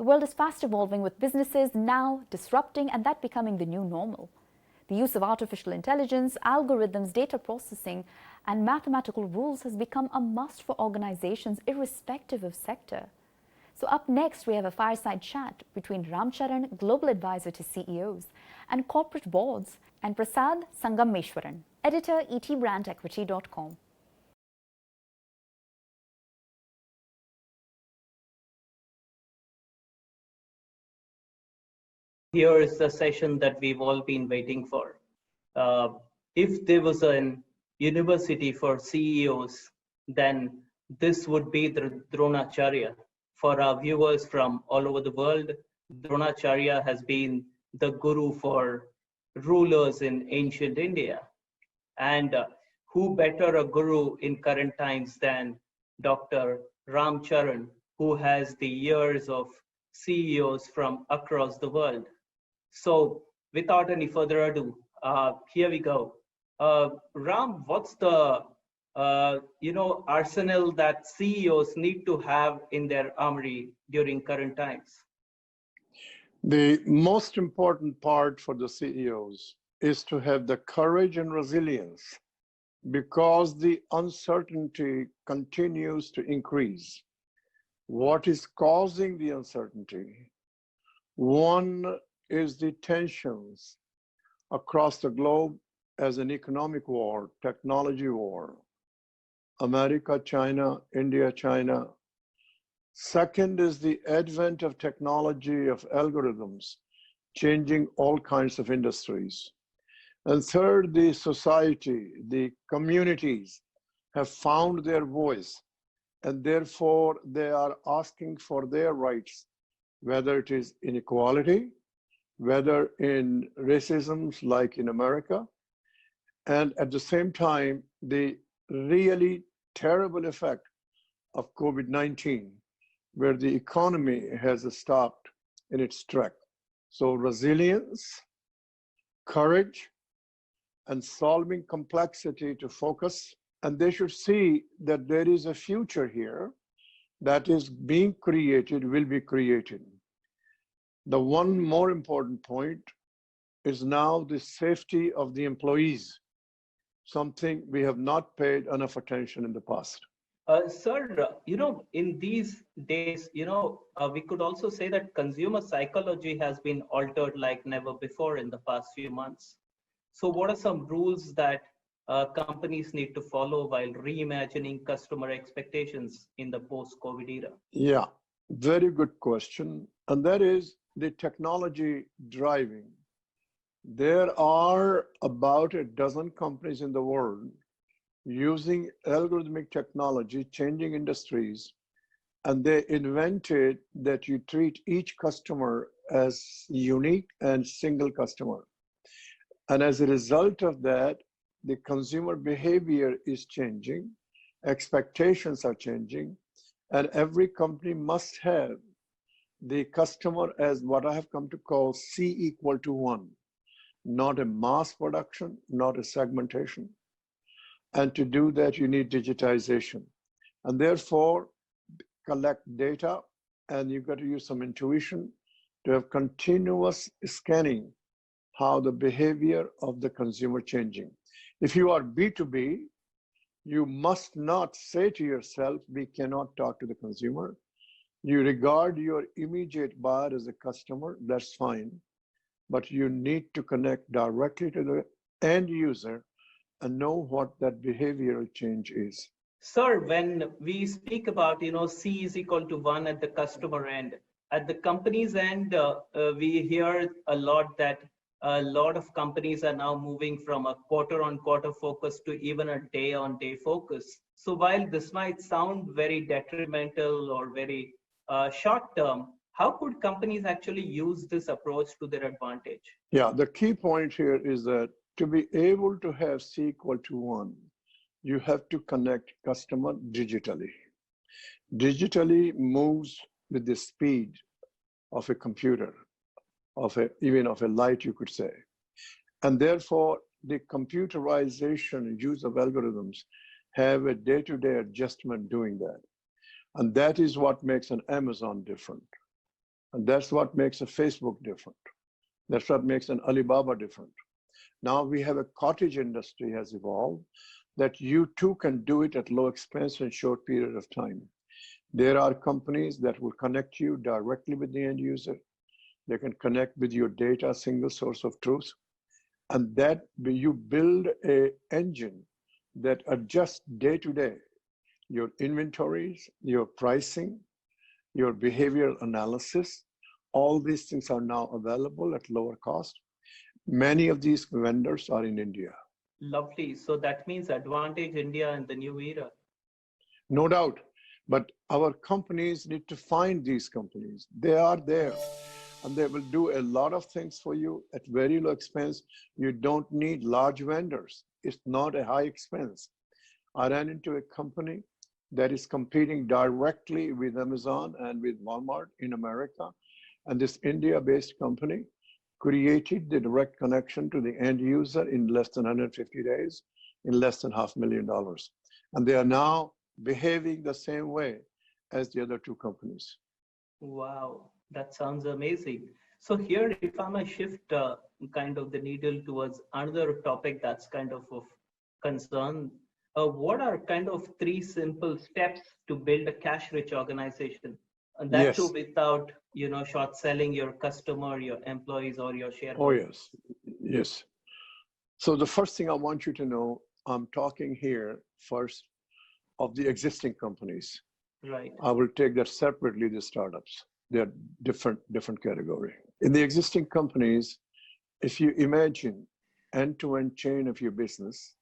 The world is fast evolving, with businesses now disrupting and that becoming the new normal. The use of artificial intelligence, algorithms, data processing, and mathematical rules has become a must for organizations irrespective of sector. So up next, we have a fireside chat between Ram Charan, Global Advisor to CEOs and corporate boards, and Prasad Sangameshwaran, editor, etbrandequity.com. Here is the session that we've all been waiting for. If there was a university for CEOs, then this would be the Dronacharya. For our viewers from all over the world, Dronacharya has been the guru for rulers in ancient India. And who better a guru in current times than Dr. Ram Charan, who has the years of CEOs from across the world. So without any further ado, here we go. Ram, what's the arsenal that CEOs need to have in their armory during current times? The most important part for the CEOs is to have the courage and resilience, because the uncertainty continues to increase. What is causing the uncertainty? One is the tensions across the globe as an economic war, technology war, America, China, India, China. Second is the advent of technology, of algorithms, changing all kinds of industries. And third, the society, the communities have found their voice, and therefore they are asking for their rights, whether it is inequality, whether in racism like in America, and at the same time, the really terrible effect of COVID-19, where the economy has stopped in its track. So resilience, courage, and solving complexity to focus. And they should see that there is a future here that is being created, will be created. The one more important point is now the safety of the employees, something we have not paid enough attention in the past. Sir, in these days, we could also say that consumer psychology has been altered like never before in the past few months. So what are some rules that companies need to follow while reimagining customer expectations in the post-COVID era? Yeah, very good question. And that is the technology driving. There are about a dozen companies in the world using algorithmic technology, changing industries, and they invented that you treat each customer as unique and single customer. And as a result of that, the consumer behavior is changing, expectations are changing, and every company must have the customer as what I have come to call C=1, not a mass production, not a segmentation. And to do that, you need digitization. And therefore, collect data, and you've got to use some intuition to have continuous scanning how the behavior of the consumer changing. If you are B2B, you must not say to yourself, we cannot talk to the consumer. You regard your immediate buyer as a customer, that's fine. But you need to connect directly to the end user and know what that behavioral change is. Sir, when we speak about, C=1 at the customer end, at the company's end, we hear a lot that a lot of companies are now moving from a quarter-on-quarter focus to even a day-on-day focus. So while this might sound very detrimental or very short-term, how could companies actually use this approach to their advantage? Yeah, the key point here is that to be able to have C=1, you have to connect customer digitally. Digitally moves with the speed of a computer, even of a light, you could say. And therefore, the computerization use of algorithms have a day-to-day adjustment doing that. And that is what makes an Amazon different. And that's what makes a Facebook different. That's what makes an Alibaba different. Now we have a cottage industry has evolved that you too can do it at low expense in a short period of time. There are companies that will connect you directly with the end user. They can connect with your data, single source of truth. And that you build an engine that adjusts day to day your inventories, your pricing, your behavioral analysis. All these things are now available at lower cost. Many of these vendors are in India. Lovely. So that means advantage India in the new era. No doubt. But our companies need to find these companies. They are there. And they will do a lot of things for you at very low expense. You don't need large vendors. It's not a high expense. I ran into a company that is competing directly with Amazon and with Walmart in America. And this India-based company created the direct connection to the end user in less than 150 days, in less than $500,000. And they are now behaving the same way as the other two companies. Wow, that sounds amazing. So here, if I may shift kind of the needle towards another topic that's kind of concern, what are kind of 3 simple steps to build a cash-rich organization? And that too without, short selling your customer, your employees, or your shareholders. Oh, yes. So the first thing I want you to know, I'm talking here first of the existing companies. Right. I will take that separately, the startups. They're different category. In the existing companies, if you imagine end-to-end chain of your business,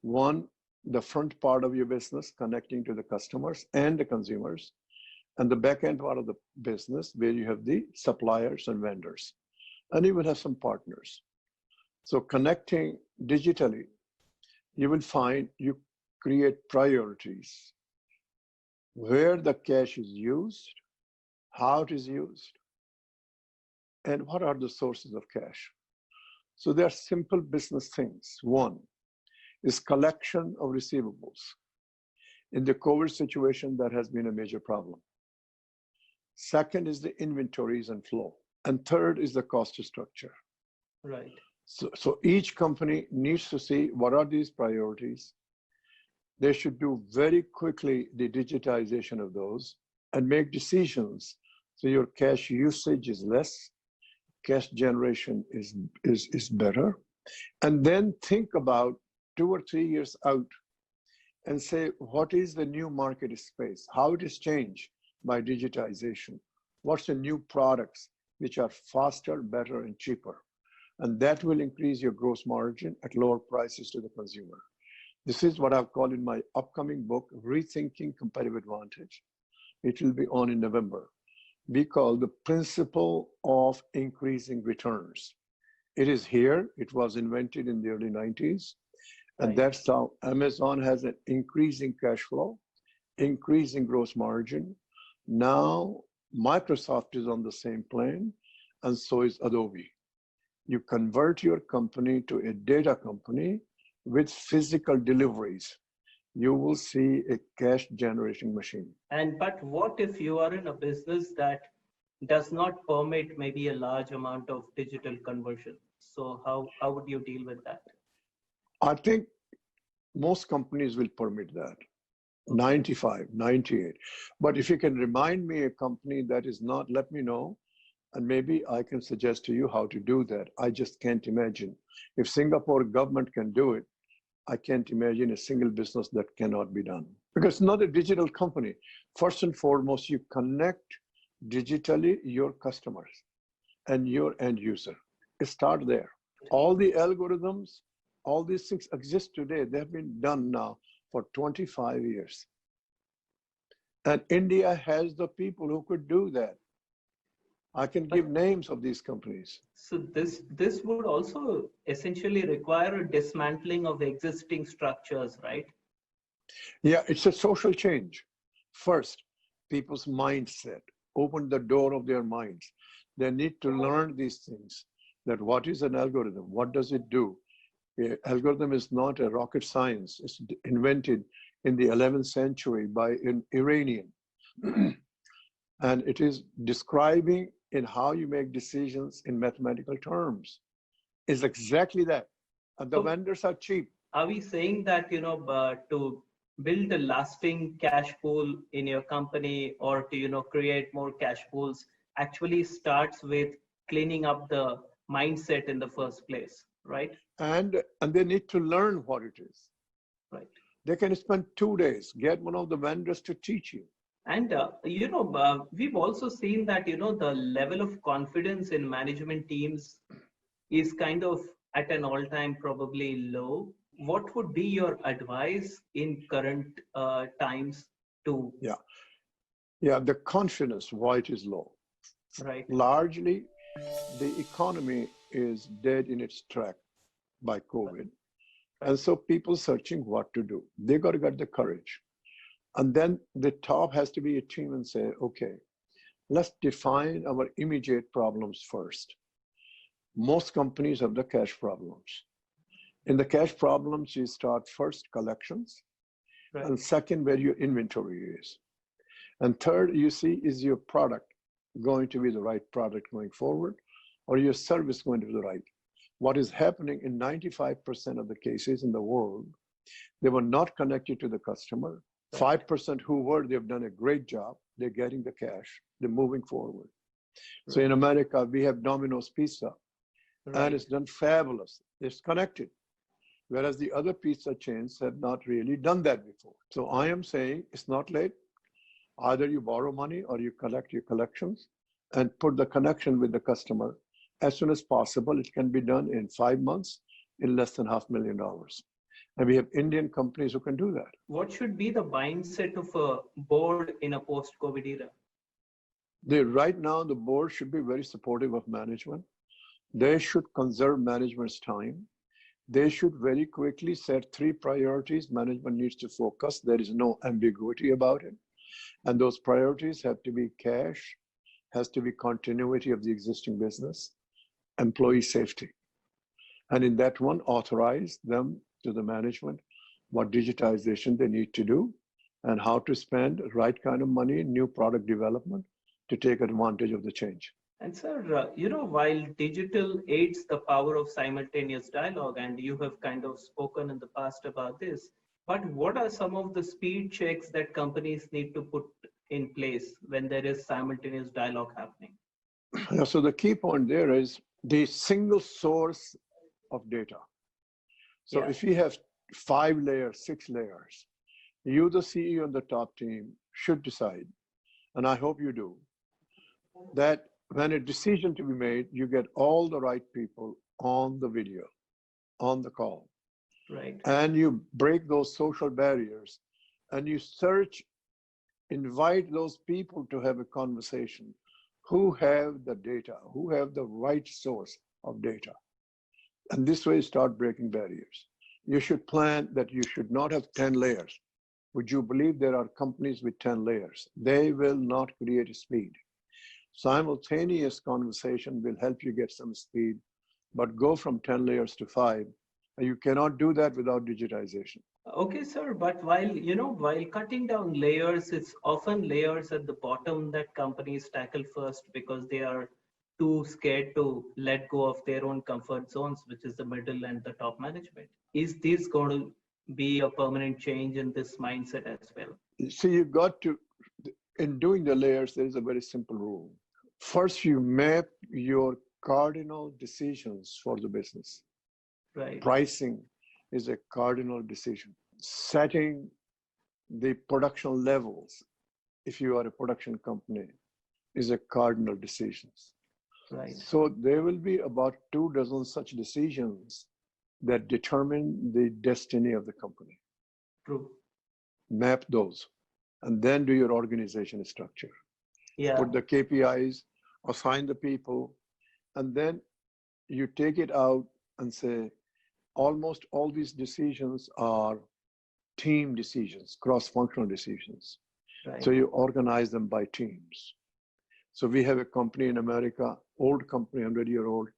one, the front part of your business connecting to the customers and the consumers, and the back end part of the business where you have the suppliers and vendors, and you will have some partners. So connecting digitally, you will find you create priorities. Where the cash is used, how it is used, and what are the sources of cash. So there are simple business things. One is collection of receivables. In the COVID situation, that has been a major problem. Second is the inventories and flow. And third is the cost structure. Right. So each company needs to see what are these priorities. They should do very quickly the digitization of those and make decisions so your cash usage is less, cash generation is better. And then think about 2 or 3 years out and say, what is the new market space? How it is changed by digitization? What's the new products which are faster, better, and cheaper? And that will increase your gross margin at lower prices to the consumer. This is what I've called in my upcoming book, Rethinking Competitive Advantage. It will be on in November. We call the principle of increasing returns. It is here. It was invented in the early 90s. And that's how Amazon has an increasing cash flow, increasing gross margin. Now, Microsoft is on the same plane, and so is Adobe. You convert your company to a data company with physical deliveries. You will see a cash generation machine. But what if you are in a business that does not permit maybe a large amount of digital conversion? So how would you deal with that? I think most companies will permit that. 95, 98. But if you can remind me a company that is not, let me know. And maybe I can suggest to you how to do that. I just can't imagine. If Singapore government can do it, I can't imagine a single business that cannot be done. Because it's not a digital company. First and foremost, you connect digitally your customers and your end user. Start there. All the algorithms, all these things exist today. They've been done now for 25 years. And India has the people who could do that. I can give names of these companies. So this would also essentially require a dismantling of existing structures, right? Yeah, it's a social change. First, people's mindset, open the door of their minds. They need to learn these things, that what is an algorithm? What does it do? An algorithm is not a rocket science. It's invented in the 11th century by an Iranian. And it is describing in how you make decisions in mathematical terms. Is exactly that. And the So vendors are cheap. are we saying that, to build a lasting cash pool in your company or to, create more cash pools actually starts with cleaning up the mindset in the first place, right? And they need to learn what it is. Right. They can spend 2 days, get one of the vendors to teach you. And, we've also seen that, the level of confidence in management teams is kind of at an all-time probably low. What would be your advice in current times to, Yeah, the confidence, why it is low. right? Largely, the economy is dead in its track by COVID. And so people searching what to do. They got to get the courage. And then the top has to be a team and say, okay, let's define our immediate problems first. Most companies have the cash problems. In the cash problems, you start first collections, Right. and second, where your inventory is. And third, you see, is your product going to be the right product going forward, or your service going to be the right? What is happening in 95% of the cases in the world, they were not connected to the customer. 5% who were, they've done a great job. They're getting the cash. They're moving forward. So in America, we have Domino's Pizza, and it's done fabulous. It's connected. Whereas the other pizza chains have not really done that before. So I am saying it's not late. Either you borrow money or you collect your collections and put the connection with the customer as soon as possible. It can be done in 5 months in less than $500,000. And we have Indian companies who can do that. What should be the mindset of a board in a post-COVID era? Right now, the board should be very supportive of management. They should conserve management's time. They should very quickly set 3 priorities management needs to focus. There is no ambiguity about it. And those priorities have to be cash, has to be continuity of the existing business, employee safety. And in that one, authorize them to the management what digitization they need to do and how to spend the right kind of money in new product development to take advantage of the change. And sir, while digital aids the power of simultaneous dialogue, and you have kind of spoken in the past about this, but what are some of the speed checks that companies need to put in place when there is simultaneous dialogue happening? So the key point there is the single source of data. So if you have 5 layers, 6 layers, you, the CEO and the top team, should decide, and I hope you do, that when a decision to be made, you get all the right people on the video, on the call. Right. And you break those social barriers and you search, invite those people to have a conversation who have the data, who have the right source of data. And this way, start breaking barriers. You should plan that you should not have 10 layers. Would you believe there are companies with 10 layers? They will not create speed. Simultaneous conversation will help you get some speed, but go from 10 layers to 5. You cannot do that without digitization. Okay, sir, but while cutting down layers, it's often layers at the bottom that companies tackle first because they are too scared to let go of their own comfort zones, which is the middle and the top management. Is this going to be a permanent change in this mindset as well? So you got to, in doing the layers, there is a very simple rule. First, you map your cardinal decisions for the business. Right. Pricing is a cardinal decision. Setting the production levels, if you are a production company, is a cardinal decision. Right. So there will be about 24 such decisions that determine the destiny of the company. True. Map those, and then do your organization structure. Yeah. Put the KPIs, assign the people, and then you take it out and say, almost all these decisions are team decisions, cross-functional decisions. Right. So you organize them by teams. So we have a company in America, old company, 100-year-old.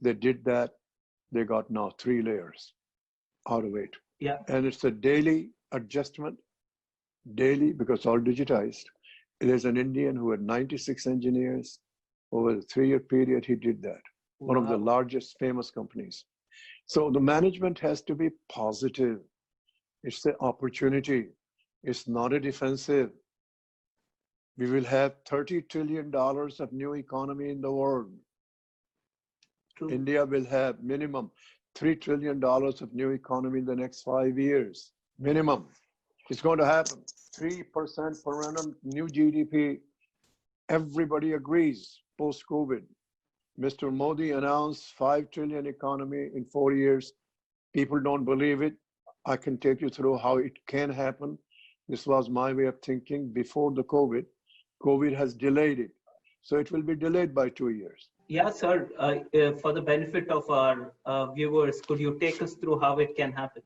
They did that. They got now 3 layers out of 8. Yeah. And it's a daily adjustment, daily, because all digitized. There's an Indian who had 96 engineers, Over a 3-year period, he did that. One of the Wow. largest famous companies. So the management has to be positive. It's an opportunity. It's not a defensive. We will have $30 trillion of new economy in the world. True. India will have minimum $3 trillion of new economy in the next 5 years. Minimum. It's going to happen. 3% per annum new GDP. Everybody agrees post-COVID. Mr. Modi announced 5 trillion economy in 4 years. People don't believe it. I can take you through how it can happen. This was my way of thinking before the COVID. COVID has delayed it. So it will be delayed by 2 years. Yeah, sir. For the benefit of our viewers, could you take us through how it can happen?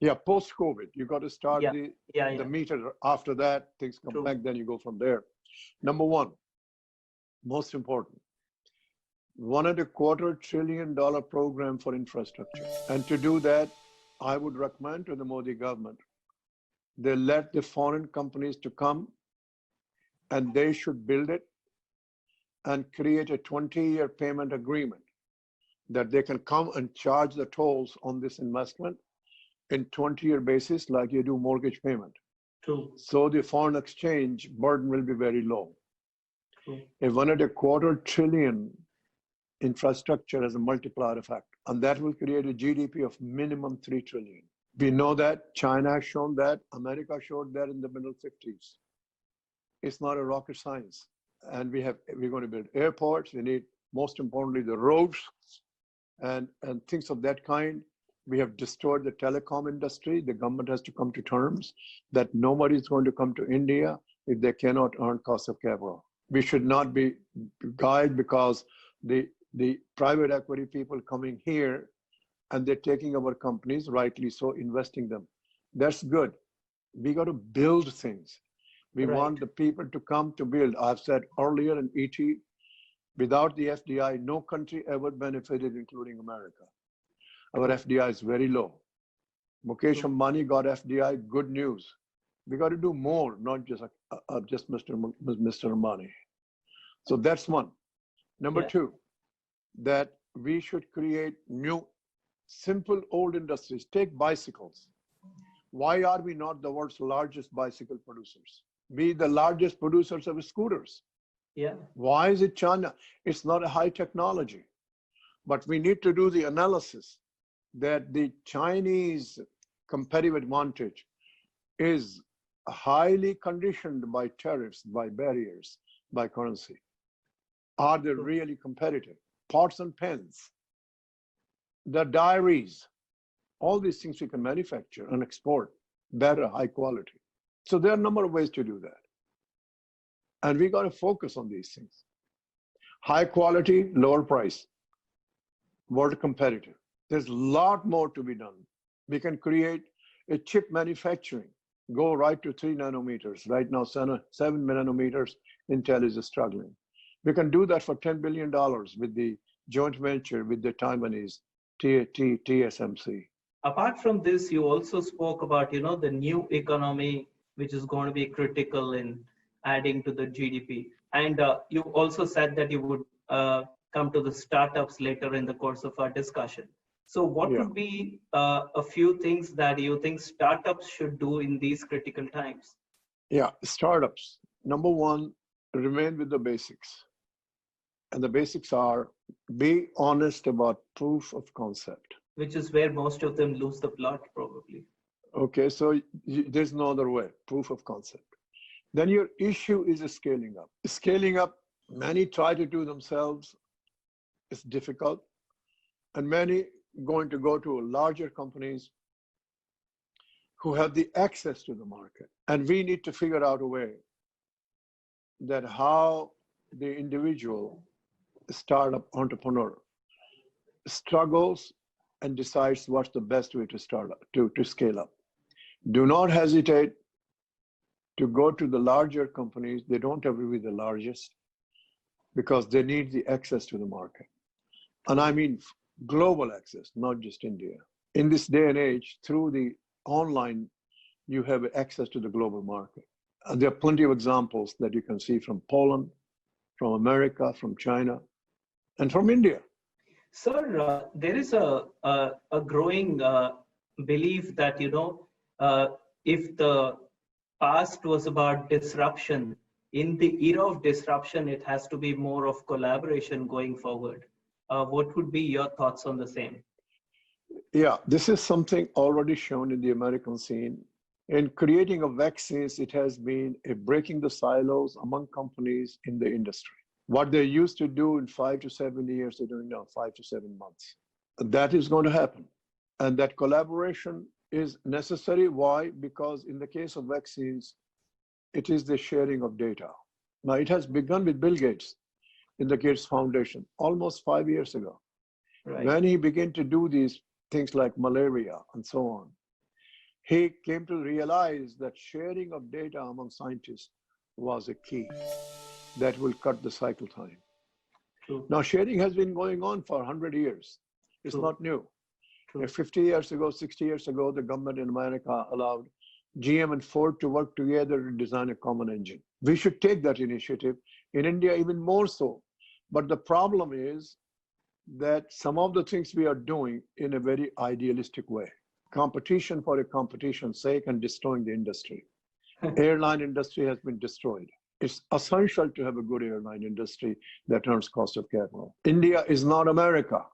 Yeah, post-COVID, you got to start Yeah. the Yeah. meter. After that, things come True. back, then you go from there. Number one, most important, $1.25 trillion program for infrastructure. And to do that, I would recommend to the Modi government, they let the foreign companies to come and they should build it and create a 20-year payment agreement that they can come and charge the tolls on this investment in 20-year basis like you do mortgage payment. True. So the foreign exchange burden will be very low. True. A $1.25 trillion infrastructure has a multiplier effect, and that will create a GDP of minimum 3 trillion. We know that, China has shown that, America showed that in the middle 50s. It's not a rocket science. And we're going to build airports, we need, most importantly, the roads and things of that kind. We have destroyed the telecom industry. The government has to come to terms that nobody is going to come to India if they cannot earn cost of capital. We should not be guided because the private equity people coming here and they're taking our companies, rightly so, investing them. That's good. We got to build things. We Right. want the people to come to build. I've said earlier in ET, without the FDI, no country ever benefited, including America. Our FDI is very low. Mukesh Ambani got FDI, good news. We got to do more, not just Mr. Ambani. So that's one. Number Yeah. two, that we should create new, simple old industries. Take bicycles. Why are we not the world's largest bicycle producers? Be the largest producers of scooters. Yeah. Why is it China? It's not a high technology, but we need to do the analysis that the Chinese competitive advantage is highly conditioned by tariffs, by barriers, by currency. Are they really competitive? Pots and pans, the diaries, all these things we can manufacture and export better, high quality. So there are a number of ways to do that. And we got to focus on these things. High quality, lower price, world competitive. There's a lot more to be done. We can create a chip manufacturing, go right to 3 nanometers. Right now, 7 nanometers, Intel is struggling. We can do that for $10 billion with the joint venture with the Taiwanese TSMC. Apart from this, you also spoke about, the new economy, which is going to be critical in adding to the GDP. And you also said that you would come to the startups later in the course of our discussion. So what would be a few things that you think startups should do in these critical times? Yeah, startups. Number one, remain with the basics. And the basics are be honest about proof of concept. Which is where most of them lose the plot, probably. Okay, so there's no other way, proof of concept. Then your issue is scaling up. Scaling up, many try to do themselves. It's difficult. And many going to go to larger companies who have the access to the market. And we need to figure out a way that how the individual startup entrepreneur struggles and decides what's the best way to start up, to scale up. Do not hesitate to go to the larger companies. They don't have to be the largest because they need the access to the market. And I mean global access, not just India. In this day and age, through the online, you have access to the global market. And there are plenty of examples that you can see from Poland, from America, from China, and from India. Sir, there is a growing belief that, if the past was about disruption, in the era of disruption, it has to be more of collaboration going forward. What would be your thoughts on the same? Yeah, this is something already shown in the American scene. In creating of vaccines, it has been a breaking the silos among companies in the industry. What they used to do in 5 to 7 years, they're doing now 5 to 7 months. That is going to happen. And that collaboration is necessary. Why? Because in the case of vaccines, it is the sharing of data. Now, it has begun with Bill Gates in the Gates Foundation almost 5 years ago. Right. When he began to do these things like malaria and so on, he came to realize that sharing of data among scientists was a key that will cut the cycle time. True. Now, sharing has been going on for 100 years. It's True. not new. True. 50 years ago, 60 years ago, the government in America allowed GM and Ford to work together to design a common engine. We should take that initiative. In India, even more so. But the problem is that some of the things we are doing in a very idealistic way. Competition for a competition's sake and destroying the industry. Airline industry has been destroyed. It's essential to have a good airline industry that earns cost of capital. India is not America.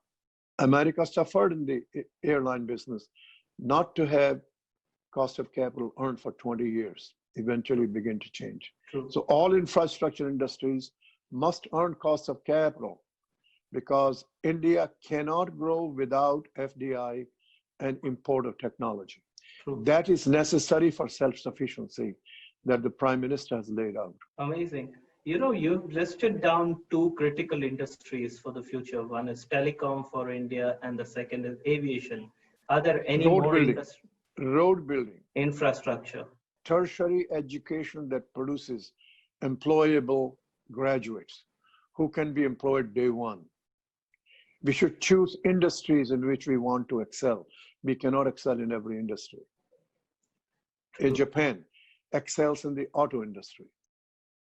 America suffered in the airline business not to have cost of capital earned for 20 years, eventually begin to change. True. So all infrastructure industries must earn cost of capital because India cannot grow without FDI and import of technology. True. That is necessary for self-sufficiency that the Prime Minister has laid out. Amazing. You've listed down two critical industries for the future. One is telecom for India, and the second is aviation. Are there any more Road building, infrastructure? tertiary education that produces employable graduates who can be employed day one. We should choose industries in which we want to excel. We cannot excel in every industry. In Japan, excels in the auto industry.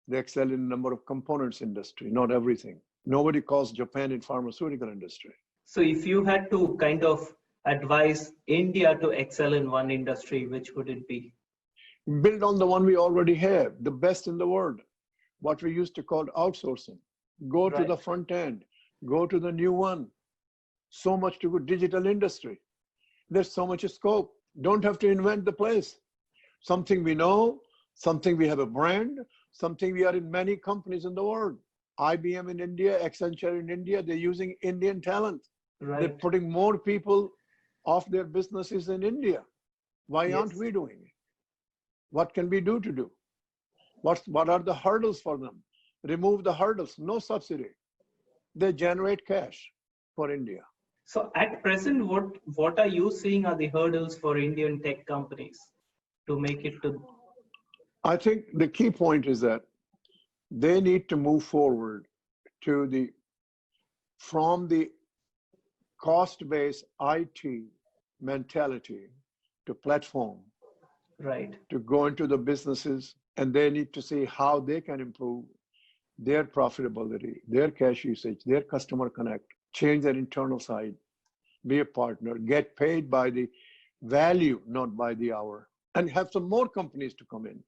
They excel in a number of components industry, not everything. Nobody calls Japan in pharmaceutical industry. So if you had to kind of advise India to excel in one industry, which would it be? Build on the one we already have, the best in the world, what we used to call outsourcing. Go to the front end, go to the new one. So much to go digital industry. There's so much scope. Don't have to invent the place. Something we know, something we have a brand, something we are in many companies in the world. IBM in India, Accenture in India, they're using Indian talent. Right. They're putting more people off their businesses in India. Why aren't we doing it? What can we do to do? What are the hurdles for them? Remove the hurdles, no subsidy. They generate cash for India. So at present, what are you seeing are the hurdles for Indian tech companies to make it to? I think the key point is that they need to move forward to from the cost-based IT mentality to platform, right, to go into the businesses, and they need to see how they can improve their profitability, their cash usage, their customer connect, change their internal side, be a partner, get paid by the value, not by the hour, and have some more companies to come in.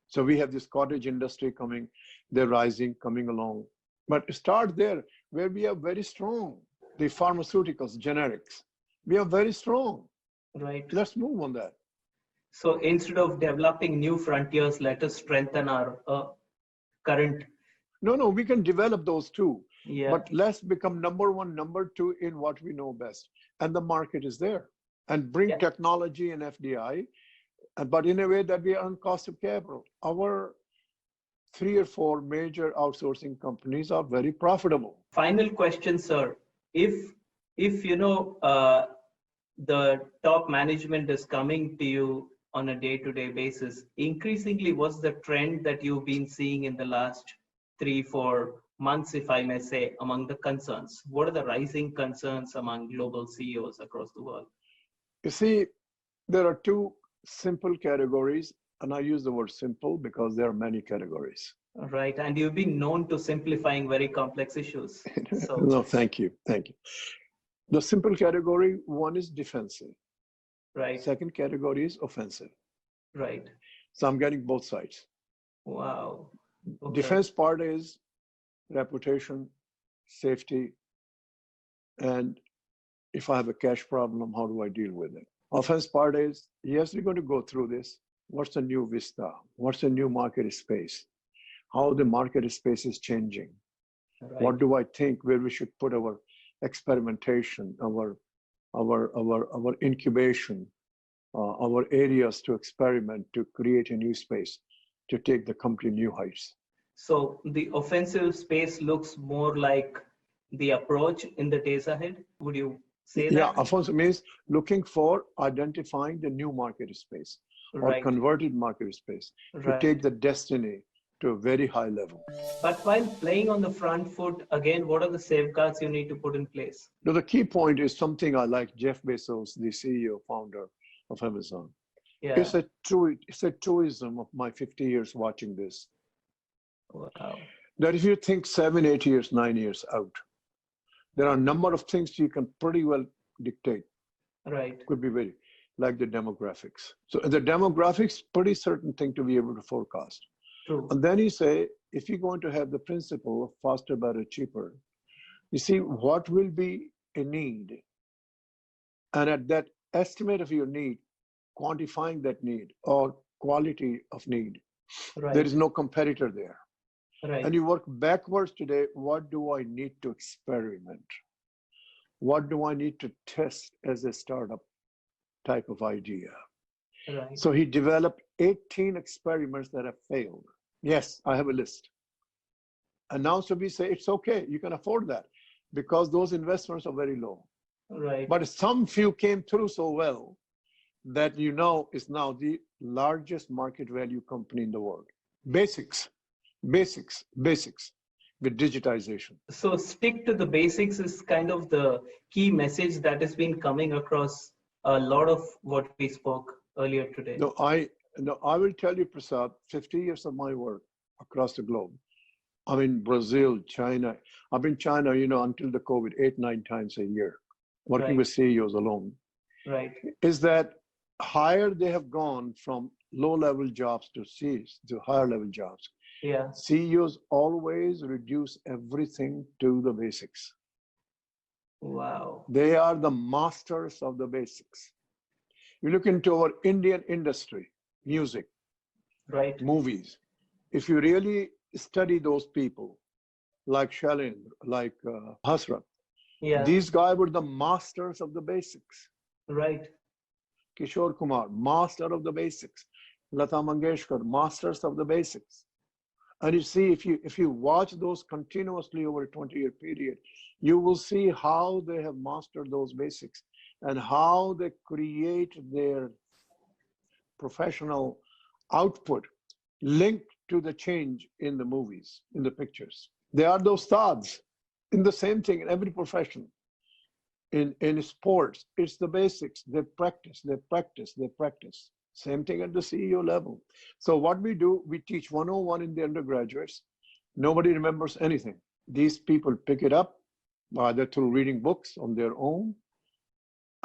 So we have this cottage industry coming, they're rising, coming along. But start there where we are very strong. The pharmaceuticals, generics, we are very strong. Right. Let's move on that. So instead of developing new frontiers, let us strengthen our current. No, we can develop those too. Yeah. But let's become number one, number two in what we know best. And the market is there. And bring technology and FDI, but in a way that we earn cost of capital. Our 3 or 4 major outsourcing companies are very profitable. Final question, sir. If the top management is coming to you on a day-to-day basis, increasingly, what's the trend that you've been seeing in the last 3-4 months, if I may say, among the concerns? What are the rising concerns among global CEOs across the world? You see, there are 2 simple categories, and I use the word simple because there are many categories. Right. And you've been known to simplifying very complex issues. So, No, thank you. Thank you. The simple category one is defensive. right, Second category is offensive. right. So I'm getting both sides. Wow. Okay. Defense part is reputation, safety, and if I have a cash problem, how do I deal with it? Offense part is, yes, we're going to go through this. What's the new vista? What's the new market space? How the market space is changing? Right. What do I think where we should put our experimentation, our incubation, our areas to experiment, to create a new space, to take the company new heights. So the offensive space looks more like the approach in the days ahead. Would you say that? Yeah, offensive means looking for identifying the new market space or Right. converted market space to Right. take the destiny to a very high level. But while playing on the front foot, again, what are the safeguards you need to put in place? Now, the key point is something I like Jeff Bezos, the CEO, founder of Amazon. Yeah. It's a truism of my 50 years watching this. Wow. That if you think 7, 8 years, 9 years out, there are a number of things you can pretty well dictate. Right. Could be very, like the demographics. So the demographics, pretty certain thing to be able to forecast. True. And then you say, if you're going to have the principle of faster, better, cheaper, you see what will be a need. And at that estimate of your need, quantifying that need or quality of need, Right. there is no competitor there. Right. And you work backwards today, what do I need to experiment? What do I need to test as a startup type of idea? Right. So he developed 18 experiments that have failed. Yes, I have a list. And now so we say, it's okay, you can afford that because those investments are very low. Right. But some few came through so well that you know is now the largest market value company in the world. Basics with digitization. So stick to the basics is kind of the key message that has been coming across a lot of what we spoke earlier today. No, I will tell you, Prasad, 50 years of my work across the globe. I'm in Brazil, China. I've been China, until the COVID, 8, 9 times a year, working Right. with CEOs alone. Right. Is that higher they have gone from low-level jobs to higher level jobs. Yeah. CEOs always reduce everything to the basics. Wow. They are the masters of the basics. You look into our Indian industry, music, Right. movies. If you really study those people, like Shailendra, like Hasrat, Yeah. these guys were the masters of the basics. Right. Kishore Kumar, master of the basics. Lata Mangeshkar, masters of the basics. And you see, if you watch those continuously over a 20-year period, you will see how they have mastered those basics and how they create their professional output linked to the change in the movies, in the pictures. They are those stars in the same thing in every profession. In sports, it's the basics. They practice. Same thing at the CEO level. So what we do, we teach 101 in the undergraduates. Nobody remembers anything. These people pick it up either through reading books on their own,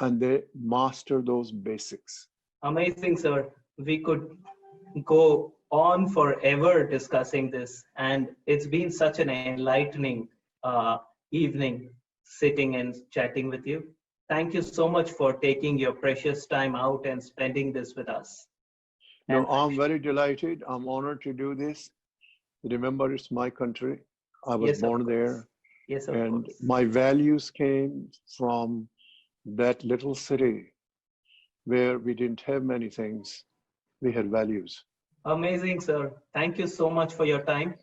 and they master those basics. Amazing, sir. We could go on forever discussing this, and it's been such an enlightening evening sitting and chatting with you. Thank you so much for taking your precious time out and spending this with us. No, And I'm very delighted. I'm honored to do this. Remember, it's my country. I was Yes, of born course. there, yes, of and course. my values came from that little city where we didn't have many things. We had values. Amazing, sir. Thank you so much for your time.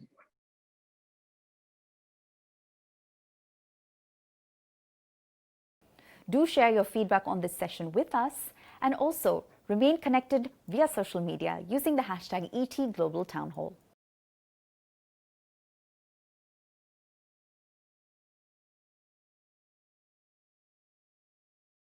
Do share your feedback on this session with us, and also remain connected via social media using the hashtag #ETGlobalTownHall.